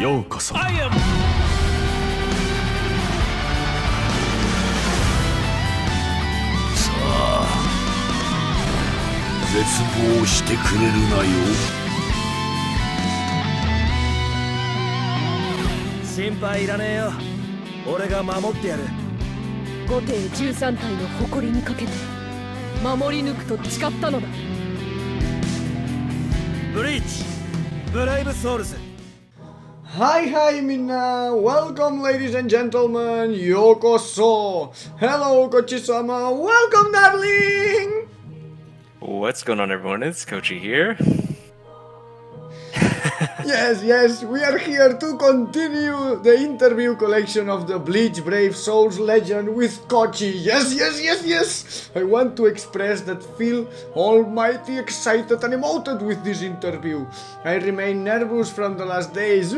ようこそ。さあ、絶望してくれるなよ。心配いらねえよ。俺が守ってやる。5艇13体の誇りにかけて守り抜くと誓ったのだ。ブリーチ、ブレイブソウルズ。Hi, hi, Minna! Welcome, ladies and gentlemen! Yokoso! Hello, Kochyy Sama! Welcome, darling! What's going on, everyone? It's Kochyy here. Yes, we are here to continue the interview collection of the Bleach Brave Souls legend with Kochyy. Yes! I want to express that feel almighty excited and emoted with this interview. I remain nervous from the last days.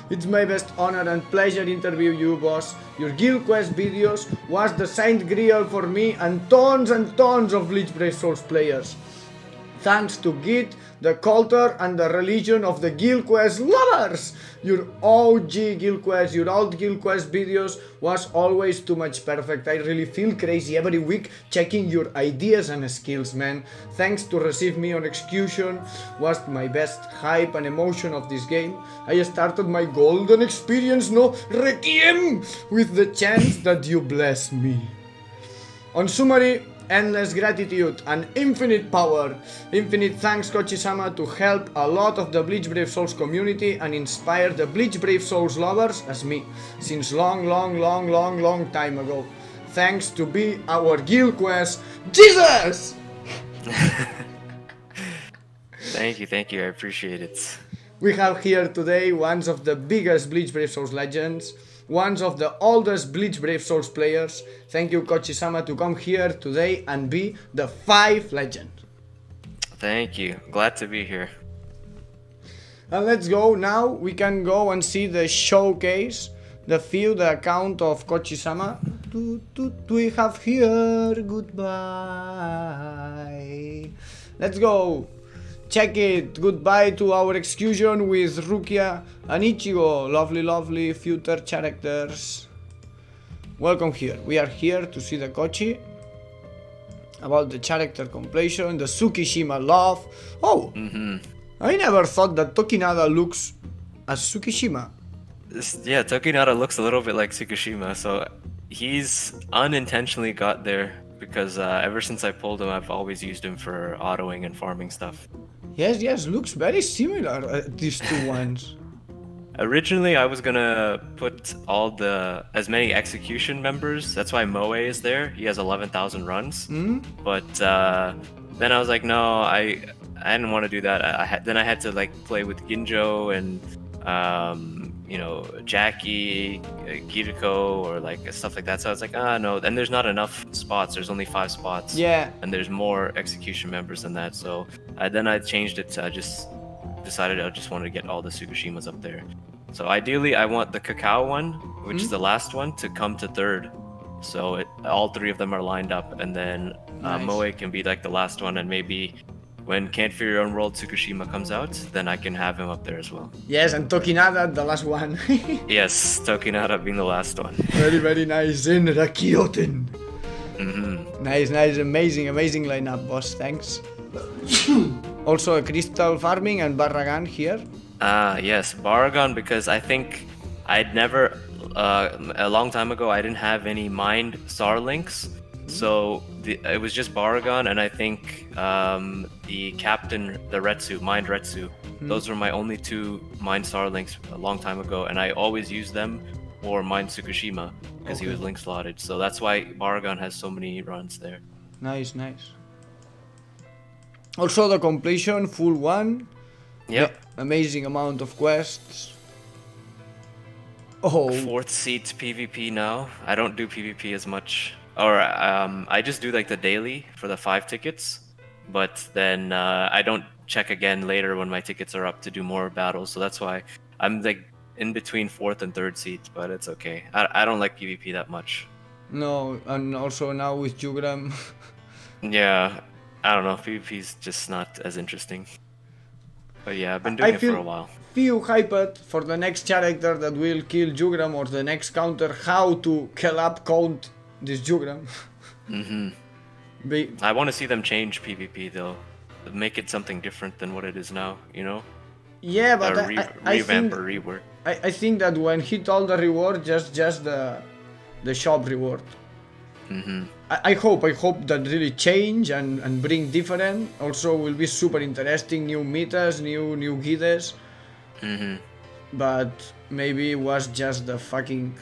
It's my best honor and pleasure interview you, boss. Your Guild Quest videos was the Saint Grail for me and tons of Bleach Brave Souls players. Thanks to Git, the culture and the religion of the Guild Quest lovers! Your OG Guild Quest, your old Guild Quest videos was always too much perfect. I really feel crazy every week checking your ideas and skills, man. Thanks to receive me on execution was my best hype and emotion of this game. I started my golden experience, no requiem, with the chance that you bless me. On summary, endless gratitude and infinite power. Infinite thanks Kochyy Sama to help a lot of the Bleach Brave Souls community and inspire the Bleach Brave Souls lovers as me since long time ago. Thanks to be our Guild Quest Jesus! Thank you, I appreciate it. We have here today one of the biggest Bleach Brave Souls legends, one of the oldest Bleach Brave Souls players. Thank you, Kochyy Sama, to come here today and be the 5th legend. Thank you, glad to be here. And let's go now. We can go and see the showcase, the account of Kochyy Sama. We have here. Goodbye. Let's go. Check it. Goodbye to our execution with Rukia and Ichigo. Lovely future characters. Welcome here. We are here to see the Kochyy. About the character completion, the Tsukishima love. Oh! I never thought that Tokinada looks as Tsukishima. Yeah, Tokinada looks a little bit like Tsukushima, so he's unintentionally got there because ever since I pulled him, I've always used him for autoing and farming stuff. Yes, looks very similar, these two ones. Originally, I was gonna put as many execution members. That's why Moe is there. He has 11,000 runs. But then I was like, no, I didn't want to do that. Then I had to like play with Ginjo and Jackie, Kiriko, or like stuff like that. So I was like, no. And there's not enough spots. There's only 5 spots. Yeah. And there's more execution members than that. So then I changed it to decided I just wanted to get all the Tsukushimas up there. So ideally, I want the Cacao one, which is the last one, to come to 3rd. So all 3 of them are lined up, and then Nice. Moe can be like the last one, and maybe when Can't Fear Your Own World Tsukushima comes out, then I can have him up there as well. Yes, and Tokinada, the last one. Yes, Tokinada being the last one. Very nice. In Rakyoten. Nice, amazing lineup, boss. Thanks. Also a crystal farming and Barragan here. Yes, Baragon, because I think I'd never, a long time ago, I didn't have any mined Star links. So it was just Baragon, and I think the captain, the Retsu, mined Retsu. Those were my only 2 mined Star links a long time ago, and I always used them for mined Tsukushima because he was link slotted. So that's why Baragon has so many runs there. Nice. Also the completion, full one. Yep. Yeah, amazing amount of quests. Oh. 4th seat PvP now. I don't do PvP as much. Or I just do like the daily for the 5 tickets. But then I don't check again later when my tickets are up to do more battles. So that's why I'm like in between 4th and 3rd seat, but it's okay. I don't like PvP that much. No, and also now with Jugram. Yeah, I don't know. PvP's just not as interesting. But yeah, I've been doing it for a while. Feel hyped for the next character that will kill Jugram or the next counter, how to kill up count this Jugram. I want to see them change PvP though. Make it something different than what it is now, you know? Yeah, but I revamp think, or rework. I think that when he told the reward, just the shop reward. I hope that really change and bring different. Also will be super interesting, new metas, new guides. But maybe it was just the fucking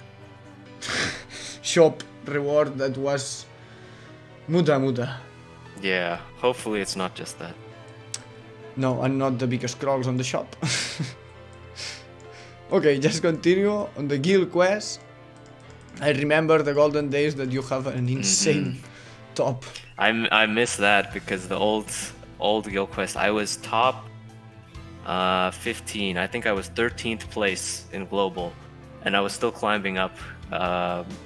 shop reward that was muda. Yeah, hopefully it's not just that. No, and not the biggest scrolls on the shop. Okay, just continue on the guild quest. I remember the golden days that you have an insane top. I miss that because the old guild quest, I was top 15. I think I was 13th place in global, and I was still climbing up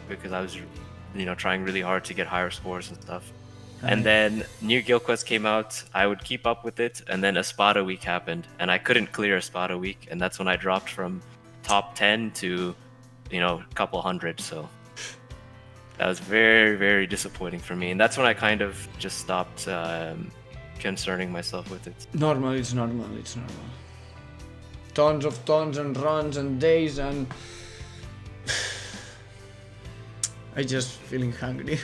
because I was, trying really hard to get higher scores and stuff. And then new guild quest came out. I would keep up with it, and then Espada week happened, and I couldn't clear Espada week, and that's when I dropped from top 10 to a couple hundred. So that was very, very disappointing for me, and that's when I kind of just stopped concerning myself with it. It's normal. Tons and runs and days, and I just feeling hungry.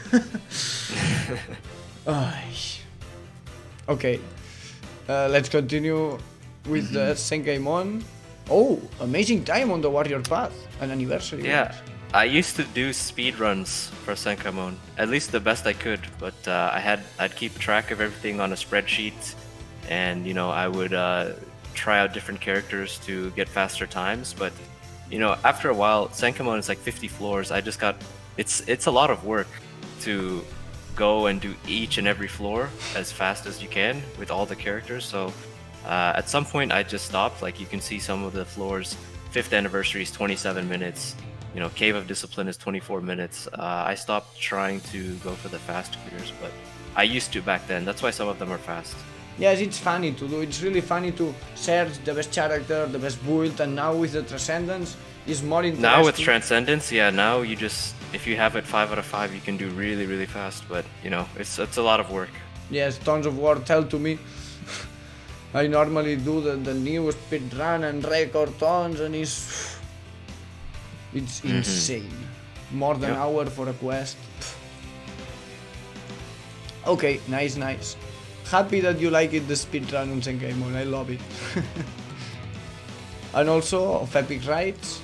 Okay, let's continue with the Senkaimon. Oh, amazing time on the Warrior Path, an anniversary. Yeah, I used to do speed runs for Senkaimon, at least the best I could. But I'd keep track of everything on a spreadsheet, and I would try out different characters to get faster times. But after a while, Senkaimon is like 50 floors. I just got it's a lot of work to go and do each and every floor as fast as you can with all the characters. So at some point I just stopped. Like you can see some of the floors, 5th anniversary is 27 minutes, Cave of Discipline is 24 minutes. I stopped trying to go for the fast clears, but I used to back then. That's why some of them are fast. Yes, it's funny to do. It's really funny to search the best character, the best build, and now with the Transcendence is more interesting. Now with Transcendence, yeah, now you just, if you have it 5 out of 5, you can do really, really fast, but it's a lot of work. Yes, tons of work. Tell to me. I normally do the new speed run and record tons, and it's insane. More than an hour for a quest. Okay, nice. Happy that you like it, the speed run on Senkaimon. I love it. And also of Epic Rides.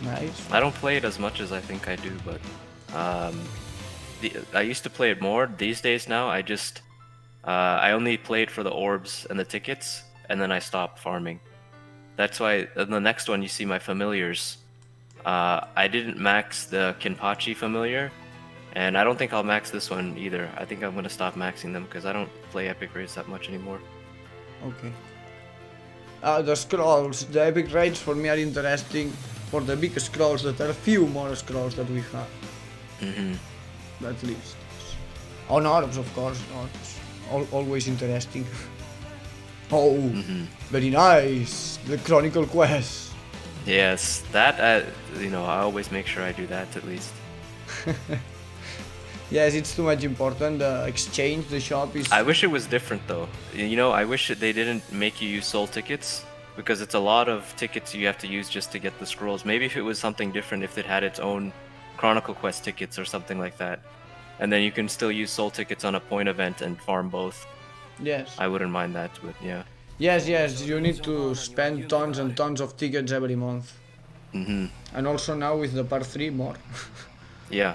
Nice. I don't play it as much as I think I do, but I used to play it more. These days now, I only played for the orbs and the tickets, and then I stopped farming. That's why in the next one you see my familiars. I didn't max the Kinpachi familiar, and I don't think I'll max this one either. I think I'm gonna stop maxing them because I don't play Epic Raids that much anymore. Okay. The scrolls, the Epic Raids for me are interesting for the big scrolls. That are few more scrolls that we have. At least. On orbs, of course. Orbs. Always interesting. Very nice. The Chronicle Quest. Yes, that I always make sure I do that at least. Yes, it's too much important. The exchange, the shop is... I wish it was different though. I wish they didn't make you use soul tickets, because it's a lot of tickets you have to use just to get the scrolls. Maybe if it was something different, if it had its own Chronicle Quest tickets or something like that, and then you can still use soul tickets on a point event and farm both. Yes. I wouldn't mind that, but yeah. Yes, you need to spend tons and tons of tickets every month. And also now with the part 3 more. Yeah.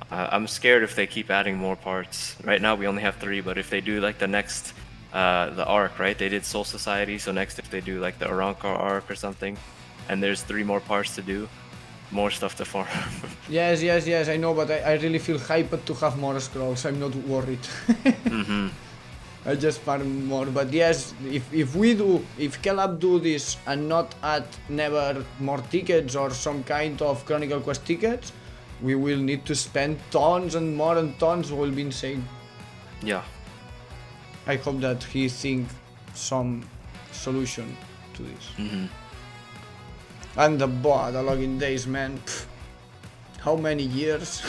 I'm scared if they keep adding more parts. Right now we only have 3, but if they do like the next, the arc, right? They did Soul Society, so next if they do like the Arankar arc or something, and there's 3 more parts to do, more stuff to farm. Yes, I know, but I really feel hyped to have more scrolls. I'm not worried. I just farm more, but yes, if Kelab do this and not add never more tickets or some kind of Chronicle Quest tickets, we will need to spend tons and tons. Will be insane. Yeah. I hope that he think some solution to this. Mm-hmm. And the login days, man. Pff, how many years?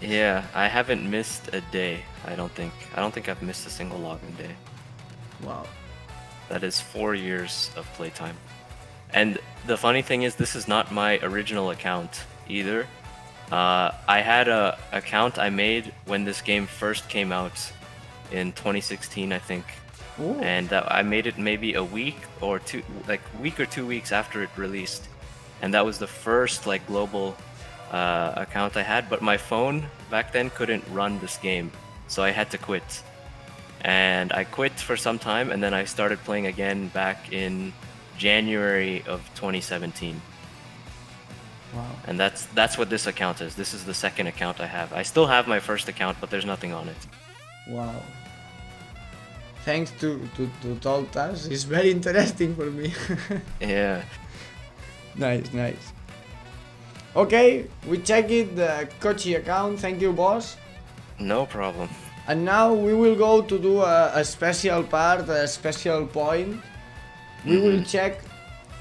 Yeah, I haven't missed a day. I don't think I've missed a single login day. Wow. That is 4 years of playtime. And the funny thing is, this is not my original account either. I had a account I made when this game first came out in 2016, I think. Ooh. And I made it maybe a week or 2 weeks after it released. And that was the first like global account I had, but my phone back then couldn't run this game, so I had to quit. And I quit for some time, and then I started playing again back in January of 2017. Wow. And that's what this account is. This is the second account I have. I still have my first account, but there's nothing on it. Wow. Thanks to told us. It's very interesting for me. Yeah. Nice. Okay, we check it, the Kochyy account. Thank you, boss. No problem. And now we will go to do a special part, a special point. We will check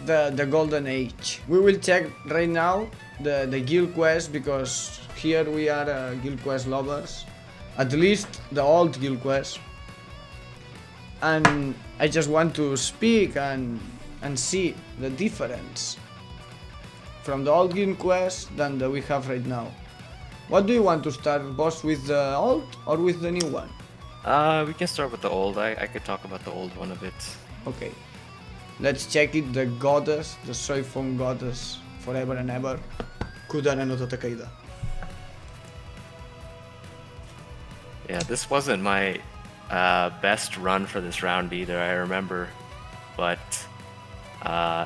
the golden age. We will check right now the guild quest, because here we are guild quest lovers. At least the old guild quest. And I just want to speak and see the difference from the old guild quest than that we have right now. What do you want to start, boss, with the old or with the new one? We can start with the old. I could talk about the old one a bit. Okay. Let's check it, the goddess, the Soifong goddess, forever and ever. Kudara no Tatakaida. Yeah, this wasn't my best run for this round either, I remember. But,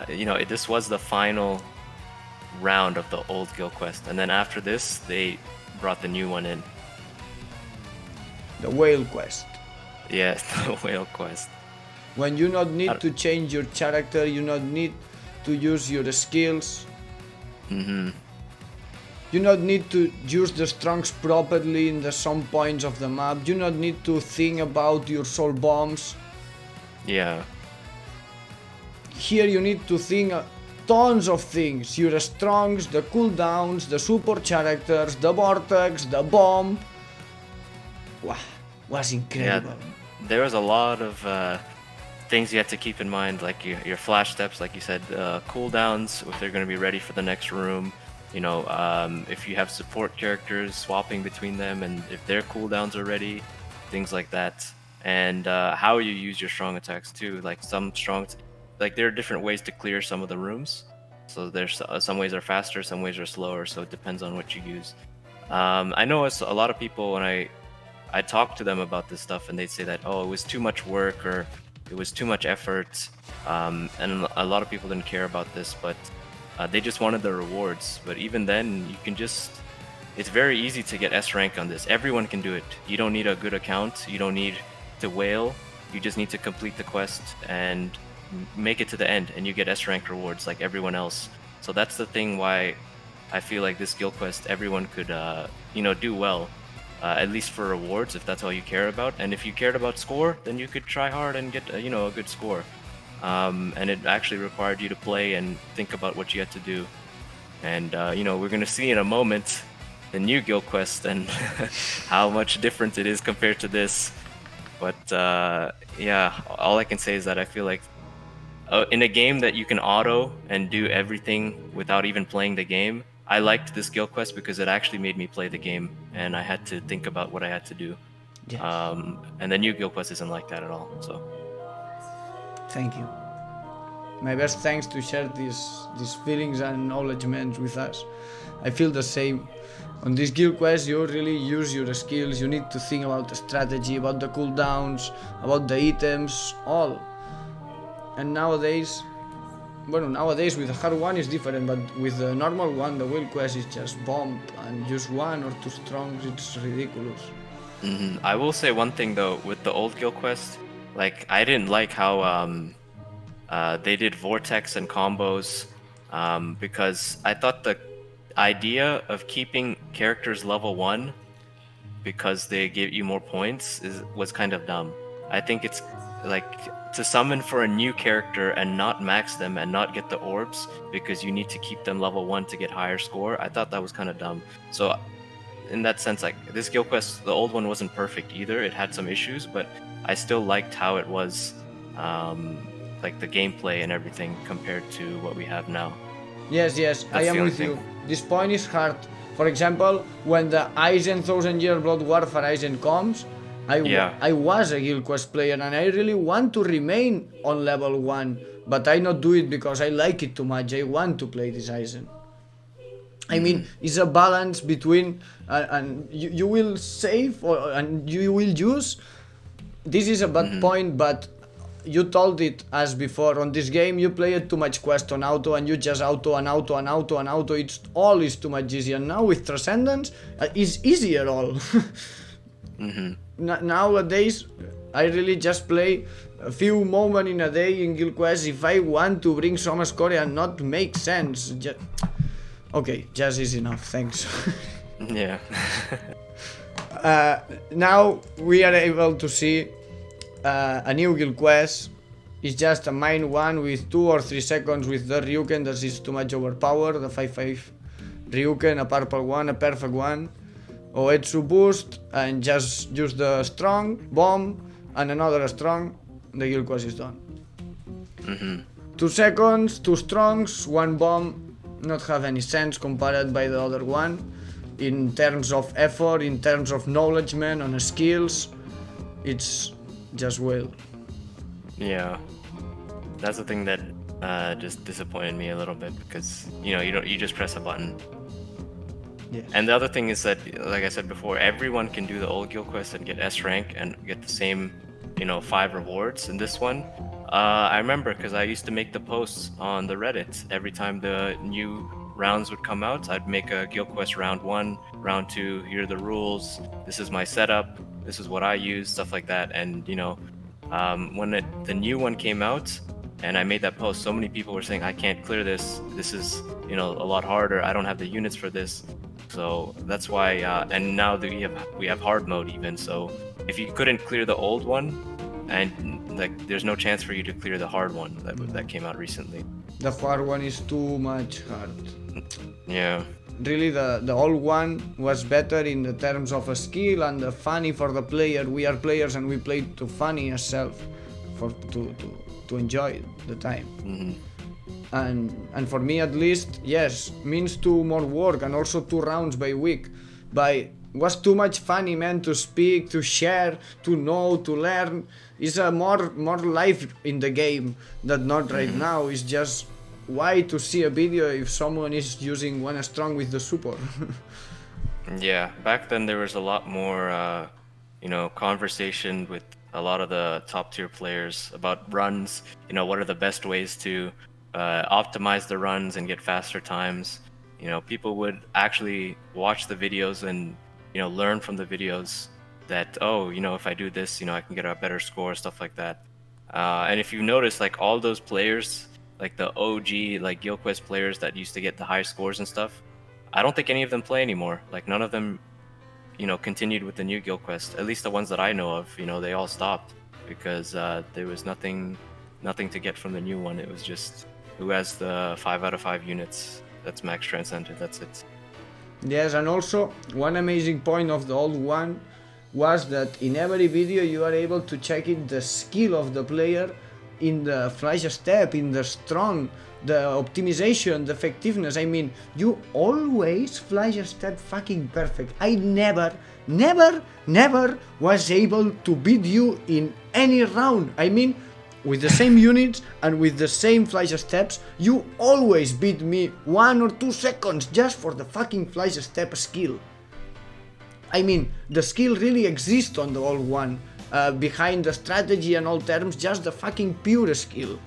this was the final round of the old guild quest. And then after this, they brought the new one in. The whale quest. Yes, the whale quest. When you not need to change your character, you not need to use your skills. Mm-hmm. You not need to use the strongs properly in some points of the map. You not need to think about your soul bombs. Yeah. Here you need to think tons of things. Your strongs, the cooldowns, the support characters, the vortex, the bomb. Wow, was incredible. Yeah, there was a lot of things you had to keep in mind, like your flash steps, like you said, cooldowns, if they're going to be ready for the next room. If you have support characters, swapping between them, and if their cooldowns are ready, things like that. And how you use your strong attacks too. Like there are different ways to clear some of the rooms. So there's some ways are faster, some ways are slower. So it depends on what you use. I know a lot of people, when I talk to them about this stuff, and they'd say that, oh, it was too much work, or it was too much effort. And a lot of people didn't care about this, but they just wanted the rewards. But even then, it's very easy to get S rank on this. Everyone can do it. You don't need a good account. You don't need to whale. You just need to complete the quest and make it to the end, and you get S rank rewards like everyone else. So that's the thing why I feel like this guild quest, everyone could do well, at least for rewards, if that's all you care about. And if you cared about score, then you could try hard and get a good score. And it actually required you to play and think about what you had to do. And we're gonna see in a moment the new guild quest and how much different it is compared to this. But all I can say is that I feel like in a game that you can auto and do everything without even playing the game, I liked this guild quest because it actually made me play the game, and I had to think about what I had to do. Yes. And the new guild quest isn't like that at all. So thank you. My best thanks to share these feelings and acknowledgements with us. I feel the same. On this guild quest, you really use your skills. You need to think about the strategy, about the cooldowns, about the items, all. And nowadays with the hard one is different, but with the normal one, the whale quest is just bomb and use 1 or 2 strongs. It's ridiculous. I will say one thing though, with the old guild quest, like I didn't like how they did vortex and combos, because I thought the idea of keeping characters level 1 because they give you more points was kind of dumb. I think it's like to summon for a new character and not max them and not get the orbs because you need to keep them level 1 to get higher score, I thought that was kind of dumb. So in that sense, like, this guild quest, the old one wasn't perfect either. It had some issues, but I still liked how it was, like the gameplay and everything compared to what we have now. Yes, I am with you. This point is hard. For example, when the Aizen 1000-year Blood Warfare Aizen comes, I was a guild quest player and I really want to remain on level 1, but I not do it because I like it too much. I want to play this Aizen. I mean, it's a balance between and you will save and you will use. This is a bad point, but you told it as before. On this game, you play it too much quest on auto and you just auto and auto and auto and auto. It's all is too much easier. Now with Transcendence, it's easier all. Nowadays, I really just play a few moments in a day in guild quest if I want to bring some score and not make sense. Okay, just is enough, thanks. Yeah. Now we are able to see a new guild quest. It's just a main one with 2 or 3 seconds with the Ryuken that is too much overpowered. The 5-5 Ryuken, a purple one, a perfect one. Oetsu boost and just use the strong, bomb, and another strong. The guild quest is done. 2 seconds, 2 strongs, 1 bomb. Not have any sense compared by the other one in terms of effort, in terms of knowledgement on skills. It's just well. Yeah, that's the thing that just disappointed me a little bit because you just press a button. Yeah. And the other thing is that, like I said before, everyone can do the old guild quest and get S rank and get the same 5 rewards. In this one, I remember because I used to make the posts on the Reddit every time the new rounds would come out. I'd make a guild quest round 1, round 2, here are the rules, this is my setup, this is what I use, stuff like that. And when the new one came out and I made that post, so many people were saying I can't clear this is a lot harder, I don't have the units for this. So that's why and now that we have hard mode even, so if you couldn't clear the old one, and like there's no chance for you to clear the hard one that came out recently. The hard one is too much hard. Yeah. Really, the old one was better in the terms of a skill and the funny for the player. We are players and we play to funny ourselves to enjoy the time. And for me at least, yes, means 2 more work and also 2 rounds by week. Was too much funny, man, to speak, to share, to know, to learn. It's a more life in the game that not right now. It's just why to see a video if someone is using one strong with the support. Yeah, back then there was a lot more, conversation with a lot of the top tier players about runs. What are the best ways to optimize the runs and get faster times. People would actually watch the videos and learn from the videos that, if I do this, I can get a better score, stuff like that. And if you notice, like all those players, like the OG, like guild quest players that used to get the high scores and stuff, I don't think any of them play anymore. Like none of them, continued with the new guild quest. At least the ones that I know of, they all stopped because there was nothing to get from the new one. It was just who has the 5 out of 5 units. That's max transcended. That's it. Yes, and also one amazing point of the old one was that in every video you are able to check it the skill of the player in the flash step, in the strong, the optimization, the effectiveness. I mean, you always flash step fucking perfect. I never was able to beat you in any round. I mean, with the same units and with the same flash steps, you always beat me 1 or 2 seconds just for the fucking flash step skill. I mean, the skill really exists on the old one. Behind the strategy and all terms, just the fucking pure skill.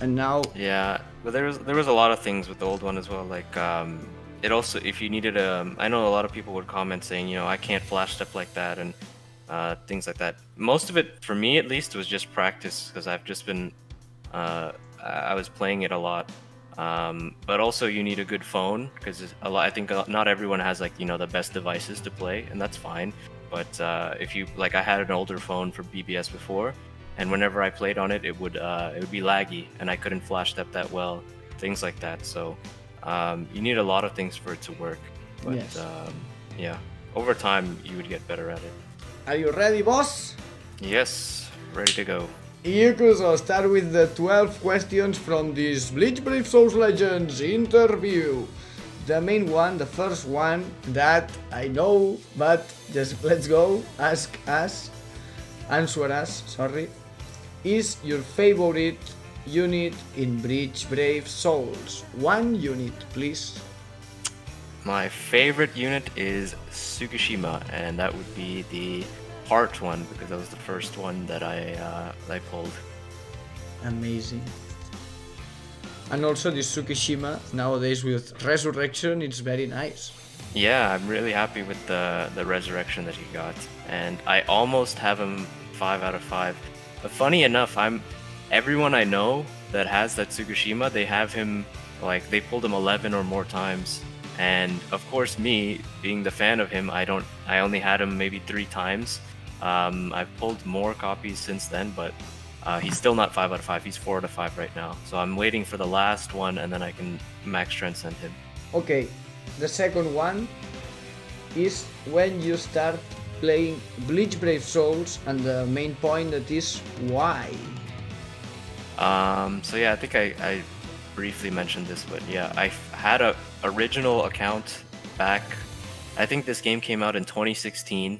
And now... Yeah, but there was a lot of things with the old one as well. Like, it also, if you needed I know a lot of people would comment saying, I can't flash step like that and things like that. Most of it, for me at least, was just practice because I've just been, I was playing it a lot. But also you need a good phone because I think not everyone has like, the best devices to play, and that's fine. But if you, like I had an older phone for BBS before, and whenever I played on it, it would be laggy, and I couldn't flash step that well, things like that. So you need a lot of things for it to work. But Yes. yeah, over time you would get better at it. Are you ready, boss? Yes, ready to go. So start with the 12 questions from this Bleach Brave Souls Legends interview. The main one, the first one that I know, but just let's go. Answer us, sorry. Is your favorite unit in Bleach Brave Souls? One unit, please. My favorite unit is Tsukishima, and that would be the heart one because that was the first one that I pulled. Amazing. And also this Tsukishima nowadays with Resurrection, it's very nice. Yeah, I'm really happy with the resurrection that he got, and I almost have him 5 out of 5. But funny enough, everyone I know that has that Tsukishima, they have him like they pulled him 11 or more times. And of course, me being the fan of him, I only had him maybe 3 times. I've pulled more copies since then, but he's still not 5 out of 5. He's 4 out of 5 right now. So I'm waiting for the last one, and then I can max transcend him. Okay, the second one is when you start playing Bleach Brave Souls, and the main point that is why. So yeah, I think I briefly mentioned this, but yeah, I had a original account back. I think this game came out in 2016,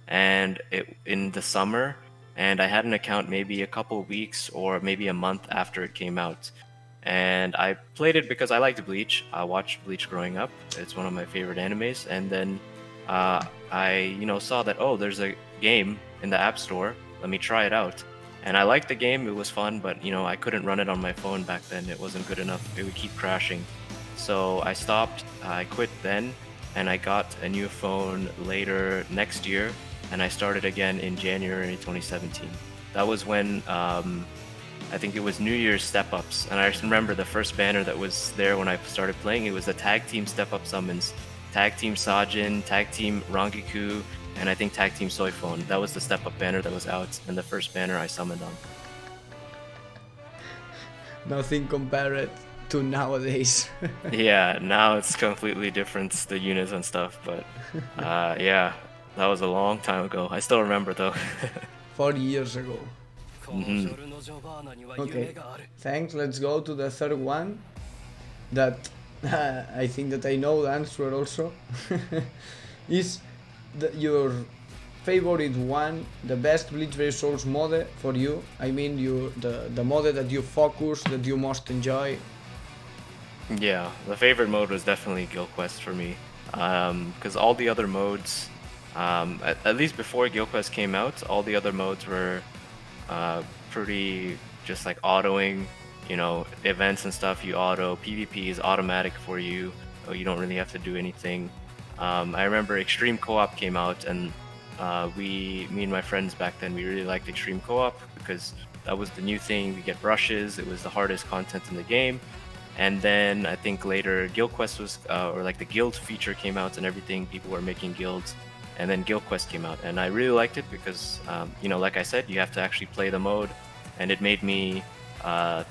and in the summer, and I had an account maybe a couple weeks or maybe a month after it came out. And I played it because I liked Bleach. I watched Bleach growing up. It's one of my favorite animes. And then I saw that, oh, there's a game in the App Store. Let me try it out. And I liked the game. It was fun, but I couldn't run it on my phone back then. It wasn't good enough. It would keep crashing. So I stopped. I quit then, and I got a new phone later next year. And I started again in January 2017. That was when I think it was New Year's step-ups. And I remember the first banner that was there when I started playing. It was the Tag Team step-up summons. Tag Team Sajin, Tag Team Rangiku, and I think Tag Team Soifone. That was the step-up banner that was out, and the first banner I summoned on. Nothing compared to nowadays. Yeah, now it's completely different, the units and stuff, but yeah, that was a long time ago. I still remember though. 4 years ago. Mhm. Okay, thanks. Let's go to the third one that I think that I know the answer also. Is your favorite one, the best Bleach Brave Souls mode for you? I mean, the mode that you focus, that you most enjoy. Yeah, the favorite mode was definitely Guild Quest for me, because all the other modes, at least before Guild Quest came out, all the other modes were pretty just like autoing, events and stuff. You auto. PvP is automatic for you, so you don't really have to do anything. I remember Extreme Co-op came out, and me and my friends back then, we really liked Extreme Co-op because that was the new thing. We get brushes. It was the hardest content in the game. And then I think later Guild Quest was, or like the guild feature came out and everything. People were making guilds, and then Guild Quest came out, and I really liked it because, like I said, you have to actually play the mode, and it made me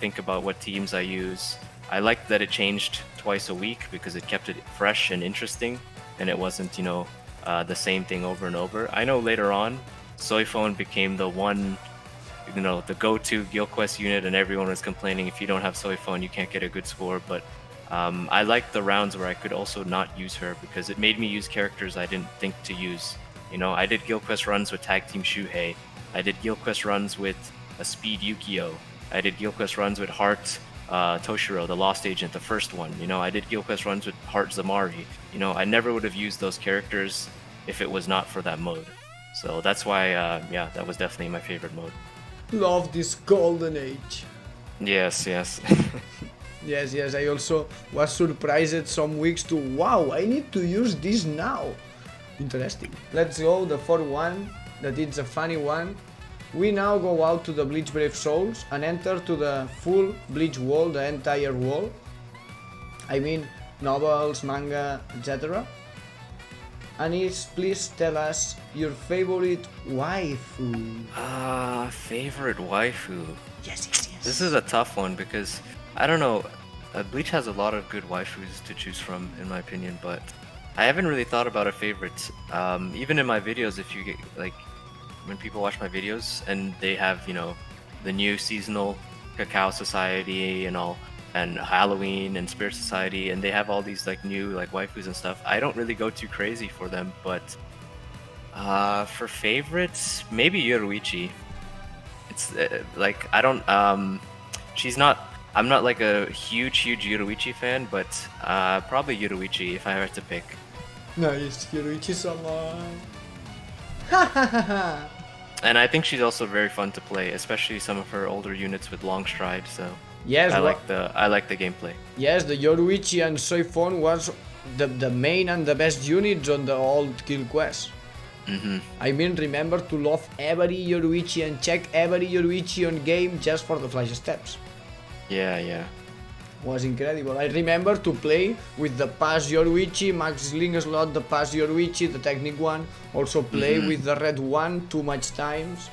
think about what teams I use. I liked that it changed twice a week because it kept it fresh and interesting, and it wasn't, the same thing over and over. I know later on, Soifone became the one, the go-to Guild Quest unit, and everyone was complaining if you don't have Soifone, you can't get a good score. But I liked the rounds where I could also not use her because it made me use characters I didn't think to use. I did Guild Quest runs with Tag Team Shuhei. I did Guild Quest runs with a Speed Yukio. I did Guild Quest runs with Heart Toshiro, the Lost Agent, the first one. I did Guild Quest runs with Heart Zamari. I never would have used those characters if it was not for that mode. So that's why, that was definitely my favorite mode. Love this golden age. Yes. Yes, I also was surprised some weeks to, wow, I need to use this now. Interesting. Let's go the fourth one, that it's a funny one. We now go out to the Bleach Brave Souls and enter to the full Bleach wall, the entire wall. I mean, novels, manga, etc. and please tell us your favorite waifu. Favorite waifu. Yes. This is a tough one because I don't know. Bleach has a lot of good waifus to choose from, in my opinion, but I haven't really thought about a favorite. Even in my videos, if you get like when people watch my videos and they have the new seasonal Cacao Society and all, and Halloween and Spirit Society, and they have all these like new like waifus and stuff. I don't really go too crazy for them, but for favorites, maybe Yoruichi. It's like I don't I'm not like a huge Yoruichi fan, but probably Yoruichi if I had to pick. Nice, Kyoichi Sama. And I think she's also very fun to play, especially some of her older units with long stride. So Yes, I like the gameplay. Yes, the Yoruichi and Soifon was the main and the best units on the old Kill Quest. I mean, remember to love every Yoruichi and check every Yoruichi on game just for the flash steps. Yeah. Was incredible. I remember to play with the pass Yoruichi, Max Sling slot, the pass Yoruichi, the technique one. Also play with the red one too much times.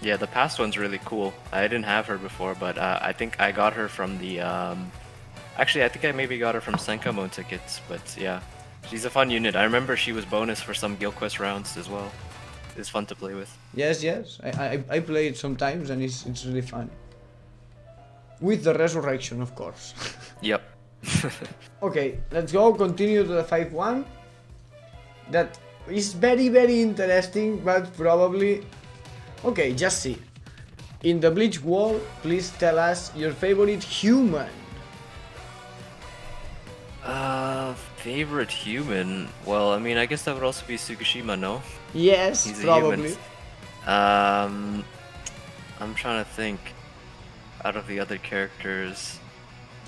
Yeah, the past one's really cool. I didn't have her before, but I think I got her from the actually I think I maybe got her from Senkamon tickets, but yeah. She's a fun unit. I remember she was bonus for some Guild Quest rounds as well. It's fun to play with. Yes. I play it sometimes and it's really fun. With the resurrection, of course. Yep. Okay, let's go. Continue to the 5-1. That is very interesting, but probably... Okay, just see. In the Bleach wall, please tell us your favorite human. Favorite human? Well, I mean, I guess that would also be Tsukushima, no? Yes, He's probably. a human. I'm trying to think. Out of the other characters,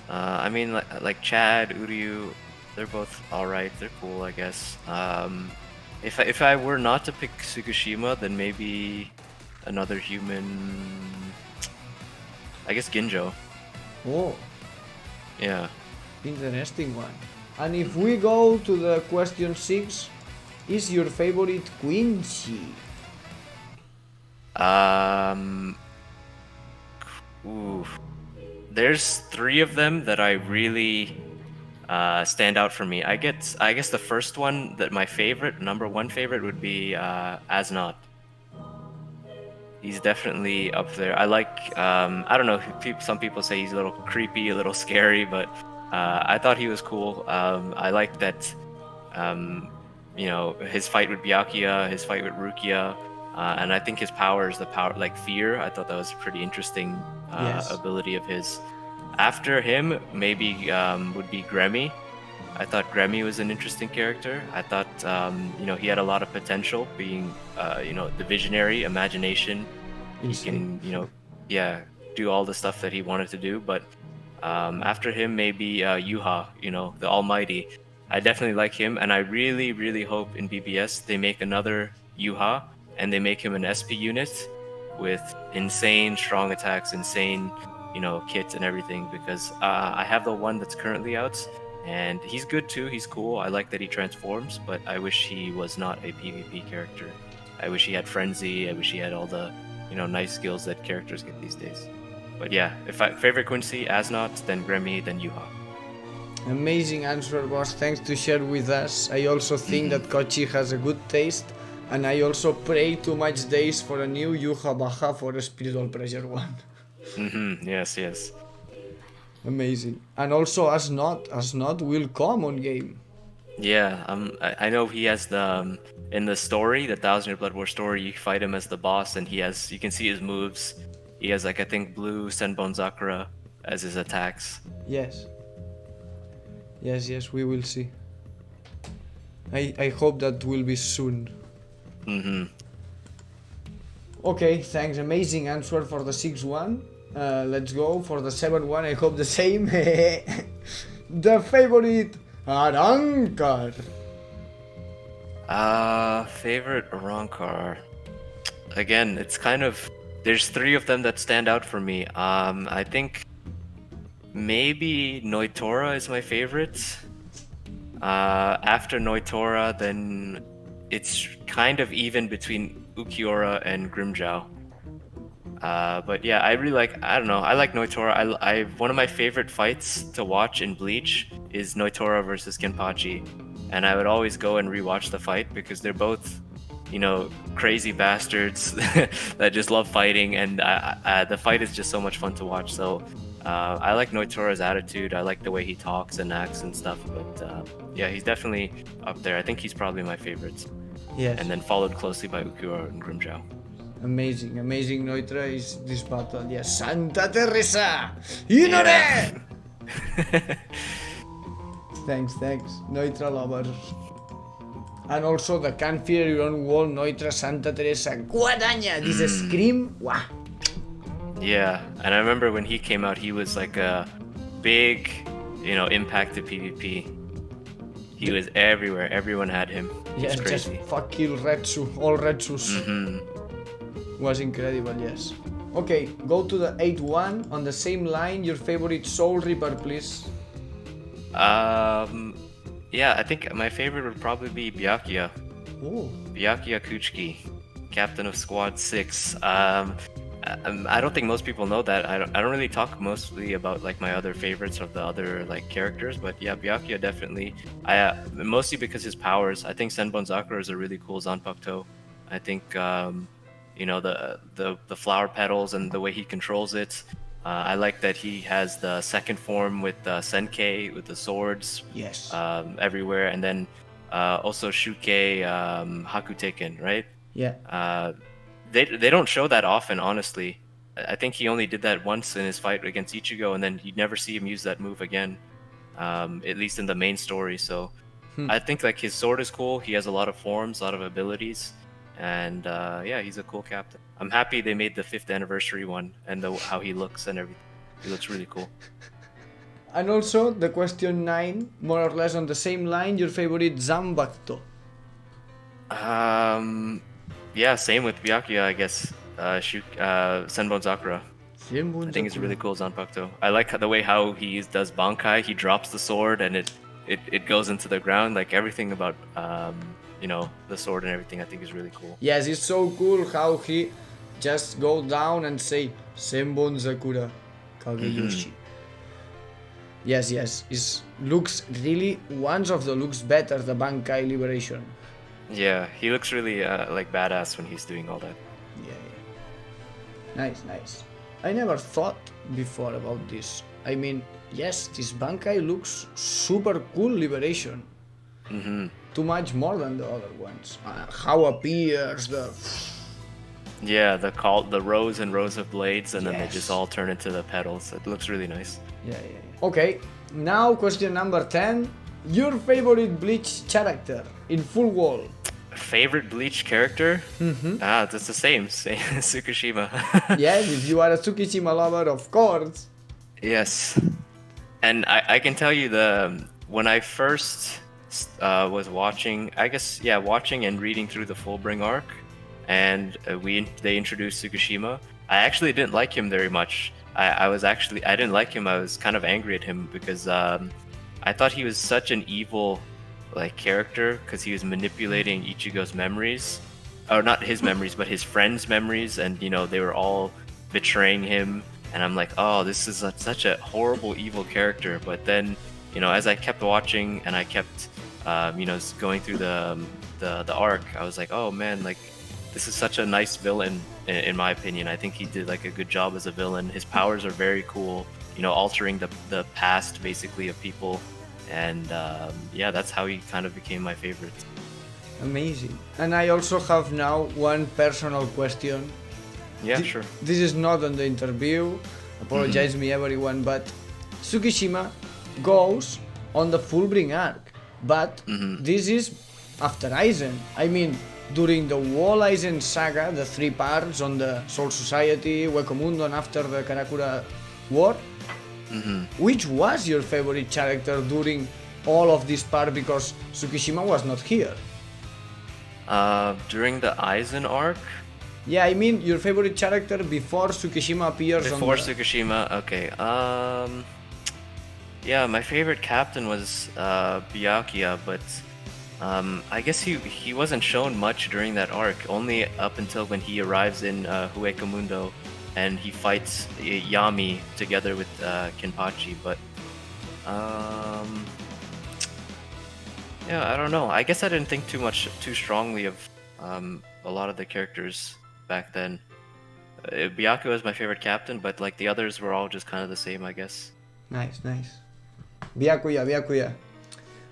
I mean, like Chad, Uryu, they're both alright. They're cool, I guess. If I were not to pick Tsukushima, then maybe another human. I guess Ginjo. Oh, Yeah. interesting one. And if we go to the question 6, is your favorite Quincy? Ooh. There's 3 of them that I really stand out for me. I guess the first one that my favorite, number 1 favorite, would be Asnod. He's definitely up there. I like I don't know. Some people say he's a little creepy, a little scary, but I thought he was cool. I like that. His fight with Byakuya, his fight with Rukia. And I think his power is the power, like fear. I thought that was a pretty interesting ability of his. After him, maybe would be Gremmy. I thought Gremmy was an interesting character. I thought, he had a lot of potential, being, the visionary, imagination. He can, do all the stuff that he wanted to do. But after him, maybe Yuha, the Almighty. I definitely like him, and I really, really hope in BBS they make another Yuha. And they make him an SP unit with insane strong attacks, insane, kits and everything. Because I have the one that's currently out, and he's good too. He's cool. I like that he transforms, but I wish he was not a PvP character. I wish he had frenzy. I wish he had all the, nice skills that characters get these days. But yeah, favorite Quincy, Asnod, then Gremmy, then Yuha. Amazing answer, boss. Thanks to share with us. I also think that Kochyy has a good taste. And I also pray too much days for a new Yuha Baja for a Spiritual Pressure one. Yes. Amazing. And also Asnod will come on game. Yeah, I know he has the in the story, the 1000-Year Blood War story, you fight him as the boss, and you can see his moves. He has I think blue Senbon Zakura as his attacks. Yes, we will see. I hope that will be soon. Okay, thanks. Amazing answer for the 6-1. Let's go for the 7-1. I hope the same. The favorite Arankar. Favorite Arankar. Again, it's kind of there's 3 of them that stand out for me. I think maybe Noitora is my favorite. After Noitora, then it's kind of even between Ukiura and Grimjow. But yeah, I really like, I don't know, I like Noitora. One of my favorite fights to watch in Bleach is Noitora versus Kenpachi. And I would always go and rewatch the fight because they're both, you know, crazy bastards that just love fighting, and the fight is just so much fun to watch. So I like Noitora's attitude. I like the way he talks and acts and stuff. But yeah, he's definitely up there. I think he's probably my favorite. Yes. And then followed closely by Ukiura and Grimjow. Amazing Noitora is this battle. Yes, Santa Teresa! Inore! Thanks. Noitra lovers. And also the Can't Fear Your Own Wall, Noitra, Santa Teresa, Guadaña! This scream, wow! Yeah, and I remember when he came out, he was like a big, you know, impact to PvP. He was everywhere. Everyone had him. Yes, It's crazy. just fuck kill Retsu, all Retsus. Was incredible, yes. Okay, go to the 8-1 on the same line. Your favorite Soul Reaper, please. Yeah, I think my favorite would probably be Byakuya. Oh, Byakuya Kuchiki, captain of Squad 6. I don't think most people know that. I don't really talk mostly about like my other favorites of the other like characters, but yeah, Byakuya definitely. Mostly because his powers. I think Senbon Sakura is a really cool Zanpakuto. I think you know, the flower petals and the way he controls it. I like that he has the second form with Senkei with the swords. yes. Everywhere, and then also Shuke Hakuteken, right? Yeah. They don't show that often, honestly. I think he only did that once in his fight against Ichigo, and then you'd never see him use that move again, at least in the main story. So I think like his sword is cool. He has a lot of forms, a lot of abilities, and yeah, he's a cool captain. I'm happy they made the 5th anniversary one and how he looks and everything. He looks really cool. And also the question 9, more or less on the same line, your favorite Zanbakuto. Yeah, same with Byakuya, I guess. Senbon Sakura. I think it's really cool Zanpakuto. I like the way how he does Bankai. He drops the sword and it goes into the ground. Like everything about you know, the sword and everything, I think is really cool. Yes, it's so cool how he just go down and say Senbon Sakura Kageyoshi. Yes, it looks really one of the looks better, the Bankai Liberation. Yeah, he looks really like badass when he's doing all that. Yeah. Nice. I never thought before about this. I mean, yes, this Bankai looks super cool Liberation. Too much more than the other ones. How appears the... Yeah, the rows and rows of blades, and then they Yes. just all turn into the petals. It looks really nice. Yeah. Okay, now question number 10. Your favorite Bleach character in full wall. Favorite Bleach character? That's the same Tsukushima. Yes, if you are a Tsukishima lover, of course. Yes, and I can tell you when I first was watching, I guess, yeah, watching and reading through the Fullbring arc, and they introduced Tsukushima. I actually didn't like him very much. I didn't like him. I was kind of angry at him because I thought he was such an evil like character because he was manipulating Ichigo's memories, or not his memories, but his friends' memories, and you know they were all betraying him. And I'm like, oh, this is such a horrible, evil character. But then, you know, as I kept watching and I kept, you know, going through the arc, I was like, oh man, like this is such a nice villain in my opinion. I think he did like a good job as a villain. His powers are very cool, you know, altering the past basically of people. And yeah, that's how he kind of became my favorite. Amazing. And I also have now one personal question. Yeah, sure. This is not on the interview. Apologize me everyone, but Tsukishima goes on the Fullbring arc. But this is after Aizen. I mean, during the whole Aizen saga, the 3 parts on the Soul Society, Wekamundo, and after the Karakura War, which was your favorite character during all of this part, because Tsukishima was not here? During the Aizen arc? Yeah, I mean your favorite character before Tsukishima appears Before on the... Tsukushima, okay. Yeah, my favorite captain was Byakuya, but I guess he wasn't shown much during that arc, only up until when he arrives in Huecamundo and he fights Yami together with Kenpachi. But yeah, I don't know. I guess I didn't think too strongly of a lot of the characters back then. Byakuya was my favorite captain, but like the others were all just kind of the same, I guess. Nice, nice. Byakuya, Byakuya.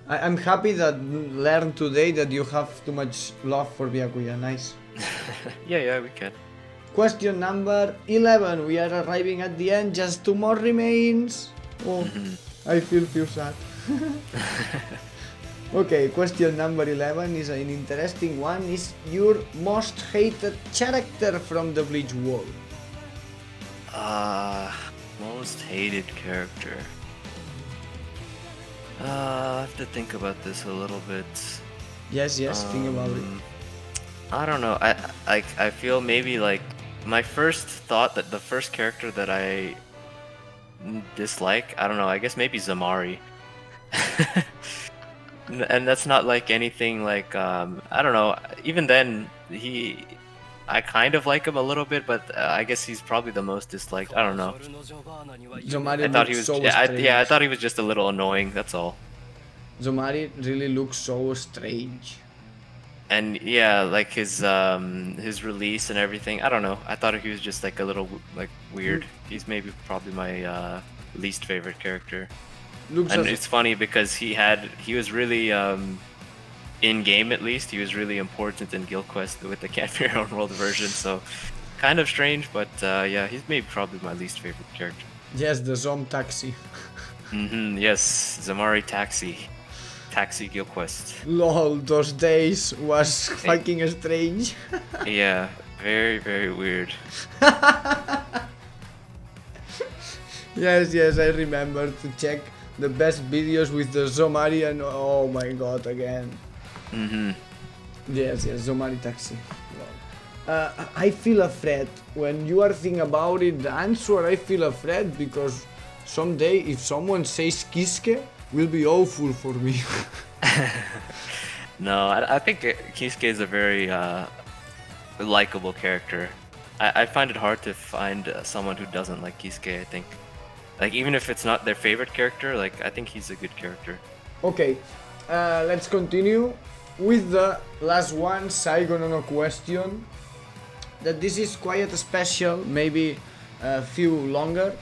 I'm happy that learned today that you have too much love for Byakuya. Nice. Yeah, we can. Question number 11. We are arriving at the end. Just 2 more remains. Oh, I feel sad. Okay, question number 11 is an interesting one. Is your most hated character from the Bleach world? Most hated character. I have to think about this a little bit. Yes, think about it. I don't know. I feel maybe like my first thought that the first character that I dislike, I don't know, I guess maybe Zamari. And that's not like anything like I don't know. Even then, I kind of like him a little bit, but I guess he's probably the most disliked. I don't know. Zomari I thought he looks was. so Yeah, strange. I thought he was just a little annoying. That's all. Zomari really looks so strange. And yeah, like his release and everything. I don't know. I thought he was just like a little like weird. He's maybe probably my least favorite character. Looks And as it's funny because he was really in game at least. He was really important in Guild Quest with the Can't Be Your Own World version. So kind of strange, but yeah, he's maybe probably my least favorite character. yes, the Zom taxi. Yes, Zamari Taxi Guild Quest. Lol, those days was fucking strange. Yeah, very very weird. Yes, I remember to check the best videos with the Zomari and oh my god, again. Yes, Zomari taxi. I feel afraid when you are thinking about it. The answer, I feel afraid because someday if someone says Kisuke, will be awful for me. No, I think Kisuke is a very likable character. I find it hard to find someone who doesn't like Kisuke, I think. Like, even if it's not their favorite character, like, I think he's a good character. Okay, let's continue with the last one, Saigo no question. That this is quite special, maybe a few longer.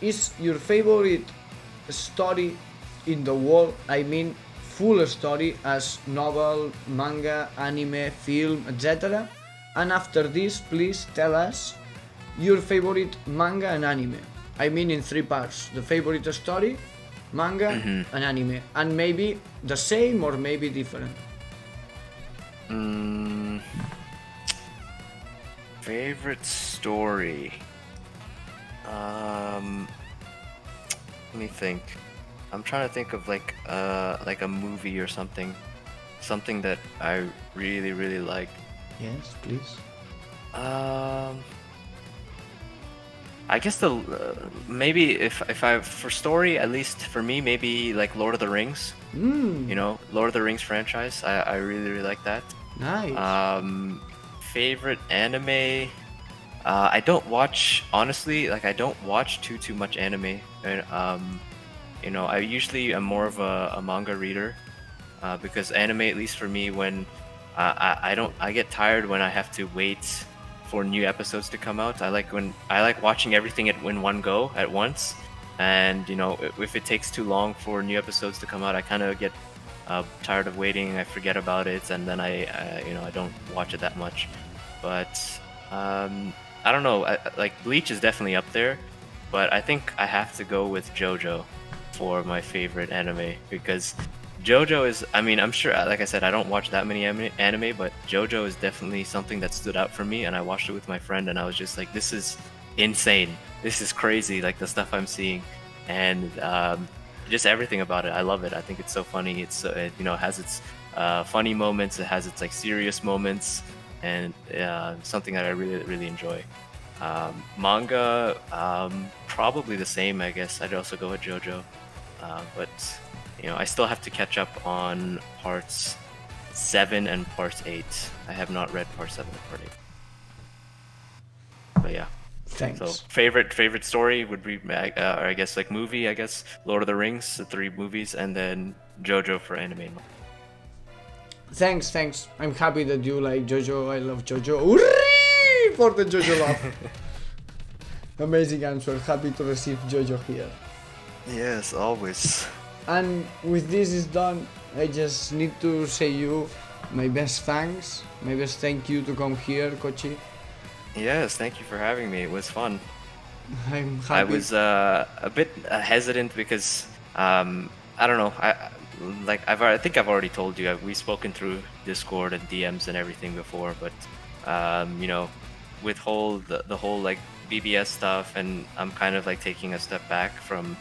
Is your favorite story in the world, I mean full story as novel, manga, anime, film, etc. And after this, please tell us your favorite manga and anime. I mean in 3 parts, the favorite story, manga and anime, and maybe the same or maybe different. Favorite story? Let me think. I'm trying to think of like a movie or something that I really really like. Yes, please. I guess maybe if I for story, at least for me, maybe like Lord of the Rings. You know, Lord of the Rings franchise. I really really like that. Nice. Favorite anime. I don't watch, honestly, like I don't watch too much anime. And, you know, I usually am more of a manga reader because anime, at least for me, when I get tired when I have to wait for new episodes to come out. I like watching everything in one go at once, and you know, if it takes too long for new episodes to come out, I kind of get tired of waiting. I forget about it, and then I you know, I don't watch it that much. But I don't know. Like Bleach is definitely up there, but I think I have to go with Jojo for my favorite anime because Jojo is, I mean, I'm sure, like I said, I don't watch that many anime, but Jojo is definitely something that stood out for me, and I watched it with my friend, and I was just like, this is insane. This is crazy, like the stuff I'm seeing, and just everything about it. I love it. I think it's so funny. It's, you know, it has its funny moments, it has its like serious moments, and something that I really, really enjoy. Manga, probably the same, I guess. I'd also go with Jojo. But, you know, I still have to catch up on parts 7 and part 8. I have not read part 7 and part 8. But yeah. Thanks. So favorite story would be, I guess, like movie, I guess, Lord of the Rings, the 3 movies, and then Jojo for anime. Thanks. I'm happy that you like Jojo. I love Jojo. Hooray for the Jojo love. Amazing answer. Happy to receive Jojo here. Yes, always. And with this is done, I just need to say you my best thanks. My best thank you to come here, Kochyy. Yes, thank you for having me. It was fun. I'm happy. I was a bit hesitant because I don't know. I think I've already told you. We've spoken through Discord and DMs and everything before, but you know, with the whole like BBS stuff, and I'm kind of like taking a step back from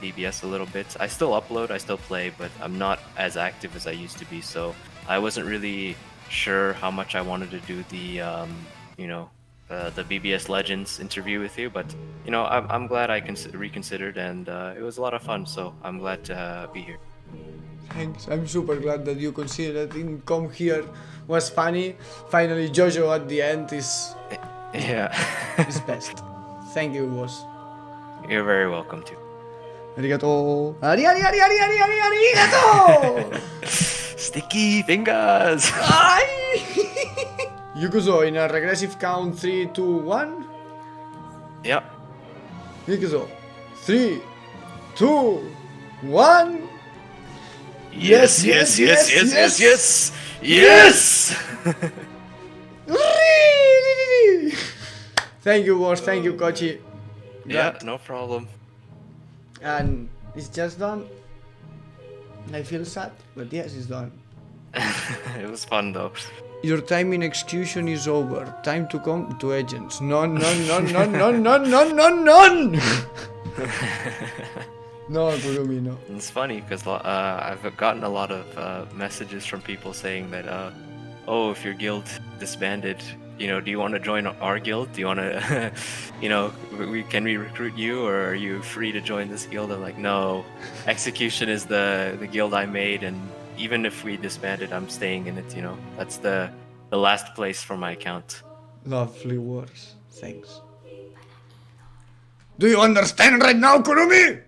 BBS a little bit. I still upload, I still play, but I'm not as active as I used to be. So I wasn't really sure how much I wanted to do the you know, the BBS Legends interview with you, but you know, I'm glad I reconsidered, and it was a lot of fun. So I'm glad to be here. Thanks. I'm super glad that you considered it. Come here was funny. Finally, Jojo at the end is Yeah. best. Thank you, boss. You're very welcome too. Arigatou. Arigatou. Sticky fingers. Yukuzo in a regressive count 3, 2, 1. Yep. Yukuzo. 3, 2, 1. Yes. Thank you, boss. Thank you, Kochyy. Yeah, no problem. And it's just done. I feel sad, but yes, it's done. It was fun though. Your time in execution is over. Time to come to agents. None. No, Kurumi, no. It's funny because I've gotten a lot of messages from people saying that, oh, if your guild disbanded, you know, do you want to join our guild? Do you want to, you know, can we recruit you, or are you free to join this guild? I'm like, no, execution is the guild I made, and even if we disbanded, I'm staying in it. You know, that's the last place for my account. Lovely words. Thanks. Do you understand right now, Kurumi?